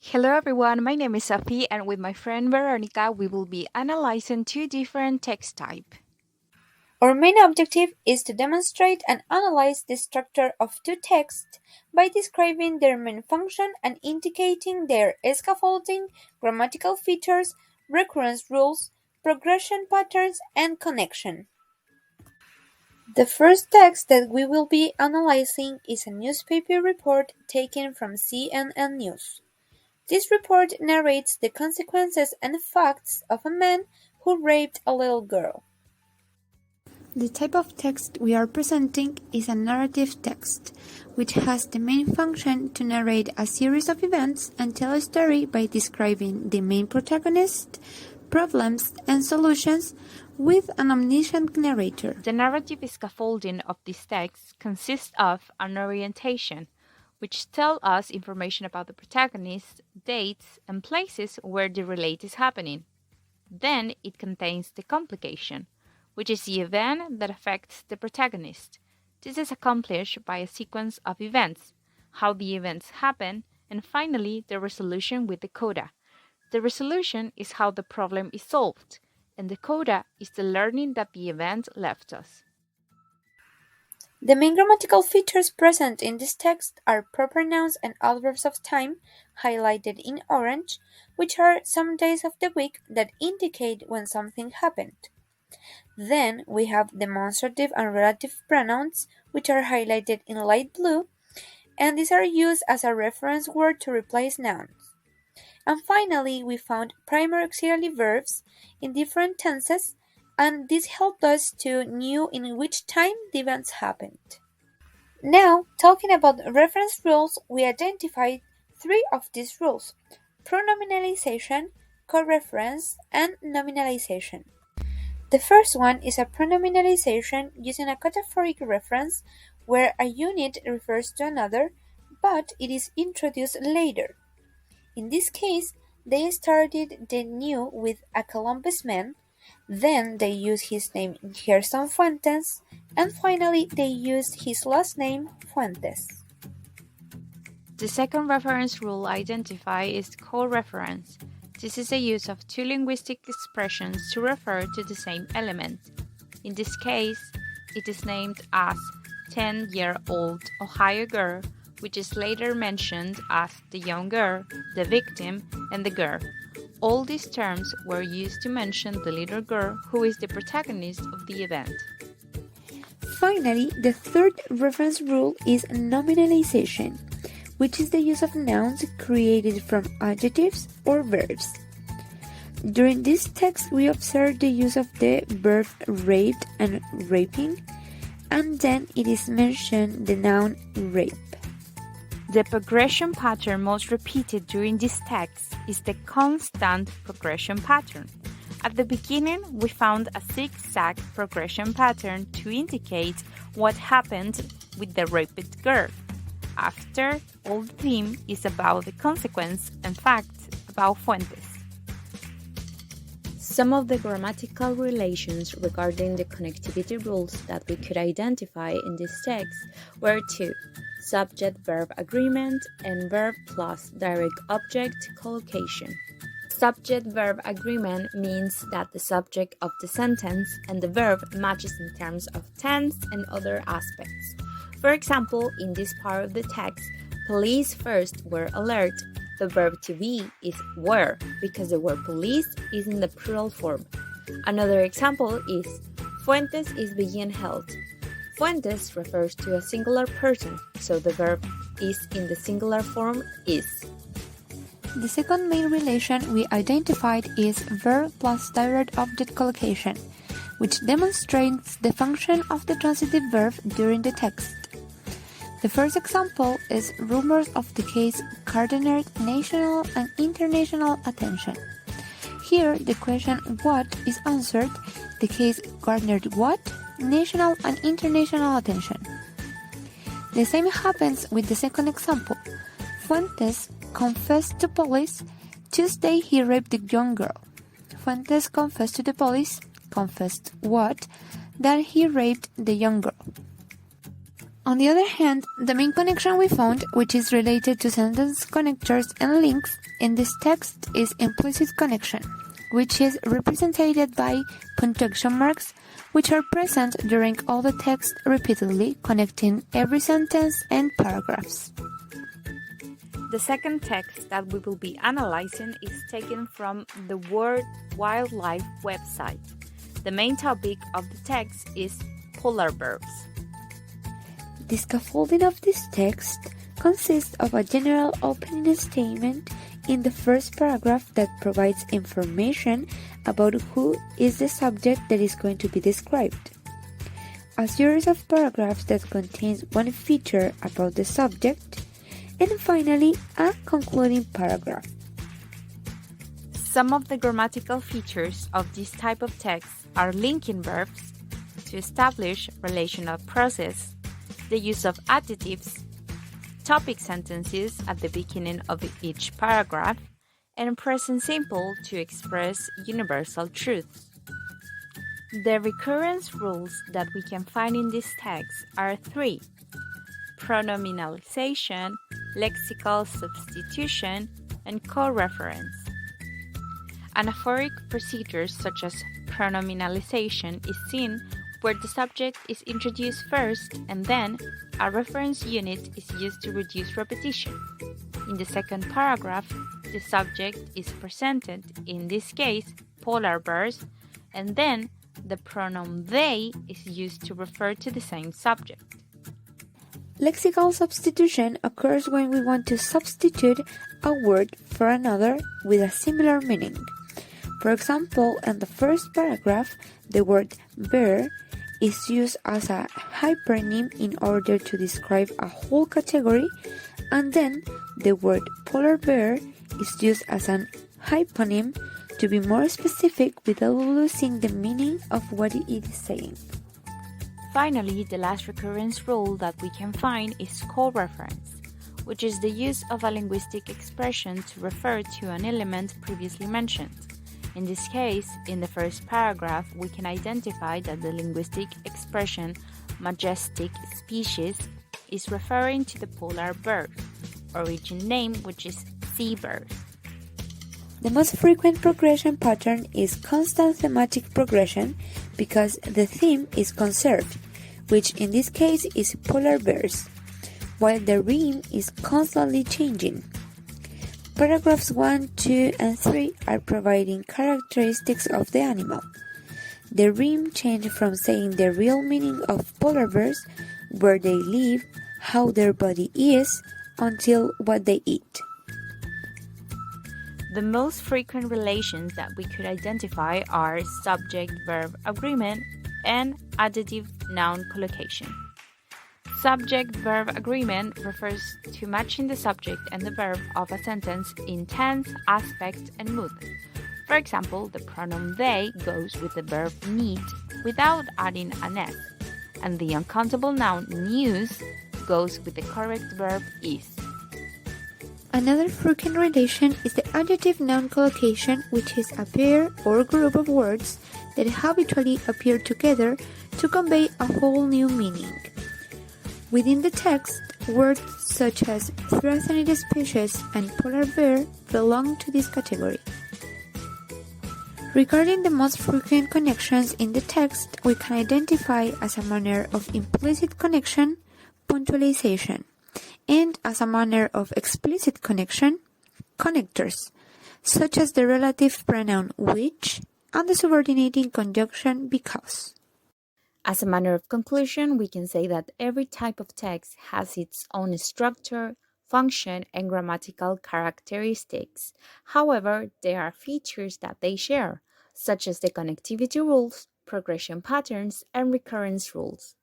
Hello everyone, my name is Sophie and with my friend Veronica we will be analyzing two different text types. Our main objective is to demonstrate and analyze the structure of two texts by describing their main function and indicating their scaffolding, grammatical features, recurrence rules, progression patterns, and connection. The first text that we will be analyzing is a newspaper report taken from CNN News. This report narrates the consequences and facts of a man who raped a little girl. The type of text we are presenting is a narrative text, which has the main function to narrate a series of events and tell a story by describing the main protagonist, problems, and solutions with an omniscient narrator. The narrative scaffolding of this text consists of an orientation, which tells us information about the protagonist, dates, and places where the relate is happening. Then it contains the complication, which is the event that affects the protagonist. This is accomplished by a sequence of events, how the events happen, and finally the resolution with the coda. The resolution is how the problem is solved, and the coda is the learning that the event left us. The main grammatical features present in this text are proper nouns and adverbs of time, highlighted in orange, which are some days of the week that indicate when something happened. Then we have demonstrative and relative pronouns, which are highlighted in light blue, and these are used as a reference word to replace nouns. And finally, we found primary auxiliary verbs in different tenses, and this helped us to know in which time the events happened. Now, talking about reference rules, we identified three of these rules: pronominalization, co-reference, and nominalization. The first one is a pronominalization using a cataphoric reference where a unit refers to another, but it is introduced later. In this case, they started the new with a Columbus man, then they used his name Gerson Fuentes, and finally they used his last name Fuentes. The second reference rule identified is co-reference. This is the use of two linguistic expressions to refer to the same element. In this case, it is named as 10-year-old Ohio girl, which is later mentioned as the young girl, the victim, and the girl. All these terms were used to mention the little girl who is the protagonist of the event. Finally, the third reference rule is nominalization, which is the use of nouns created from adjectives or verbs. During this text, we observe the use of the verb raped and raping, and then it is mentioned the noun rape. The progression pattern most repeated during this text is the constant progression pattern. At the beginning, we found a zigzag progression pattern to indicate what happened with the raped girl. After, all the theme is about the consequence and facts about Fuentes. Some of the grammatical relations regarding the connectivity rules that we could identify in this text were two: subject-verb agreement and verb plus direct object collocation. Subject-verb agreement means that the subject of the sentence and the verb matches in terms of tense and other aspects. For example, in this part of the text, police first were alert. The verb to be is were because the word police is in the plural form. Another example is Fuentes is being held. Fuentes refers to a singular person, so the verb is in the singular form is. The second main relation we identified is verb plus direct object collocation, which demonstrates the function of the transitive verb during the text. The first example is rumors of the case garnered national and international attention. Here, the question what is answered, the case garnered what? National and international attention. The same happens with the second example. Fuentes confessed to police Tuesday he raped the young girl. Fuentes confessed to the police, confessed what? That he raped the young girl. On the other hand, the main connection we found, which is related to sentence connectors and links in this text, is implicit connection, which is represented by punctuation marks, which are present during all the text repeatedly, connecting every sentence and paragraphs. The second text that we will be analyzing is taken from the World Wildlife website. The main topic of the text is polar bears. The scaffolding of this text consists of a general opening statement in the first paragraph that provides information about who is the subject that is going to be described. A series of paragraphs that contains one feature about the subject, and finally a concluding paragraph. Some of the grammatical features of this type of text are linking verbs to establish relational process, the use of adjectives, topic sentences at the beginning of each paragraph, and present simple to express universal truths. The recurrence rules that we can find in this text are three: pronominalization, lexical substitution, and co-reference. Anaphoric procedures such as pronominalization is seen where the subject is introduced first and then a reference unit is used to reduce repetition. In the second paragraph, the subject is presented, in this case, polar bears, and then the pronoun they is used to refer to the same subject. Lexical substitution occurs when we want to substitute a word for another with a similar meaning. For example, in the first paragraph, the word bear is used as a hypernym in order to describe a whole category, and then the word polar bear is used as an hyponym to be more specific without losing the meaning of what it is saying. Finally, the last recurrence rule that we can find is co-reference, which is the use of a linguistic expression to refer to an element previously mentioned. In this case, in the first paragraph, we can identify that the linguistic expression majestic species is referring to the polar bear, origin name which is seabird. The most frequent progression pattern is constant thematic progression because the theme is conserved, which in this case is polar bears, while the rhyme is constantly changing. Paragraphs 1, 2, and 3 are providing characteristics of the animal. The rhyme changes from saying the real meaning of polar bears, where they live, how their body is, until what they eat. The most frequent relations that we could identify are subject-verb agreement and adjective-noun collocation. Subject-verb agreement refers to matching the subject and the verb of a sentence in tense, aspect, and mood. For example, the pronoun they goes with the verb need without adding an s, and the uncountable noun news goes with the correct verb is. Another frequent relation is the adjective-noun collocation, which is a pair or group of words that habitually appear together to convey a whole new meaning. Within the text, words such as threatened species and polar bear belong to this category. Regarding the most frequent connections in the text, we can identify as a manner of implicit connection, punctualization, and as a manner of explicit connection, connectors, such as the relative pronoun which and the subordinating conjunction because. As a matter of conclusion, we can say that every type of text has its own structure, function, and grammatical characteristics. However, there are features that they share, such as the connectivity rules, progression patterns, and recurrence rules.